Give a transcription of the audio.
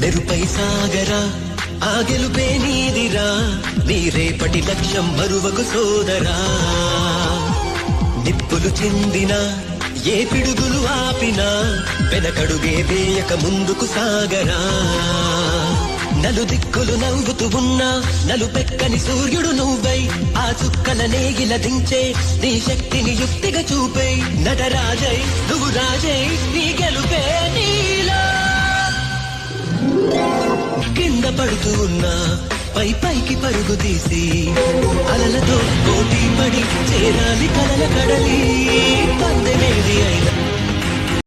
మెరుపై సాగరా ఆ గెలుపే నీదిరా నీ రేపటి లక్ష్యం మరువకు సోదరా నిప్పులు చిందినా ఏ పిడుగులు ఆపినా వెనకడుగే వేయక ముందుకు సాగరా నలు దిక్కులు నవ్వుతూ ఉన్నా నలుపెక్కని సూర్యుడు నువ్వై ఆ చుక్కల నేగిల దించే నీ శక్తిని యుక్తిగా చూపై నటరాజై నువ్వు రాజై నీ గెలుపే నీలో కింద పడుతూ ఉన్నా పై పైకి పరుగు తీసి అలలతో పోటీ పడి చేరాలి కలల కడలి పందెమేది అయినా